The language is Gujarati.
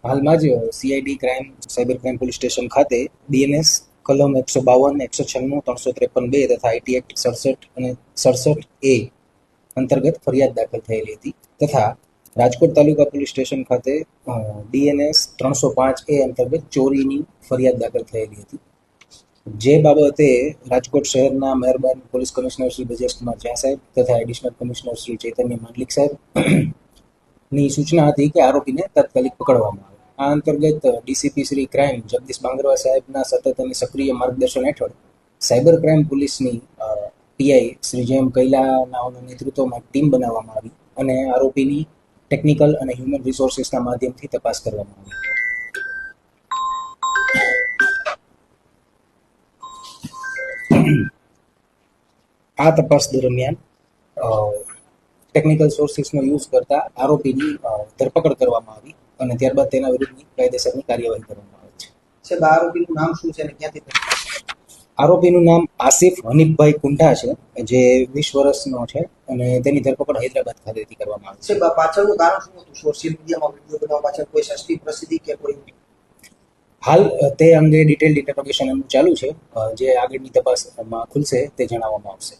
હાલમાં જ CID crime cyber crime police station ખાતે બીએનએસ કલમ 152, 196, 353(2) તથા આઈટી એક્ટ 67 અને 67A અંતર્ગત ફરિયાદ દાખલ થયેલી હતી તથા રાજકોટ તાલુકા પોલીસ સ્ટેશન ખાતે બીએનએસ 305A અંતર્ગત ચોરીની ફરિયાદ દાખલ થયેલી હતી. જે બાબતે રાજકોટ શહેરના મહેરબાન પોલીસ કમિશનર શ્રી બ્રજેશ કુમાર ઝા સાહેબ તથા એડિશનલ કમિશનર શ્રી ચૈતન્ય માંડલિક સાહેબ ની સૂચના હતી કે આરોપીને તાત્કાલિક પકડવામાં આવે. આ અંતર્ગત ડીસીપી શ્રી ક્રાઇમ જગદીશ બાંગરવા સાહેબના સતત અને સક્રિય માર્ગદર્શન હેઠળ સાયબર ક્રાઇમ પોલીસની પીઆઈ શ્રી જેમ કૈલાનાઓના નેતૃત્વમાં ટીમ બનાવવામાં આવી અને આરોપીની ટેકનિકલ અને હ્યુમન રિસોર્સિસના માધ્યમથી તપાસ કરવામાં આવી. આ તપાસ દરમિયાન ટેકનિકલ સોર્સિસનો યુઝ કરતા આરોપીની ધરપકડ કરવામાં આવી અને ત્યારબાદ તેના વિરુદ્ધની કાયદેસરની કાર્યવાહી કરવામાં આવે છે. સાહેબ, આરોપીનું નામ શું છે અને ક્યાંથી? આરોપીનું નામ આસિફ હનીફભાઈ કુંઢા છે, જે 20 વર્ષનો છે અને તેની ધરપકડ હૈદરાબાદ ખાતેથી કરવામાં આવી છે. સાહેબ, પાછળનું કારણ શું હતું? સોશિયલ મીડિયામાં વિડીયો બનાવવા પાછળ કોઈ સસ્તી પ્રસિદ્ધિ કે કોઈ? હાલ તે અંગે ડિટેલ્ડ ઇન્ટરોગેશન ચાલુ છે, જે આગળની તપાસમાં ખુલશે તે જણાવવામાં આવશે.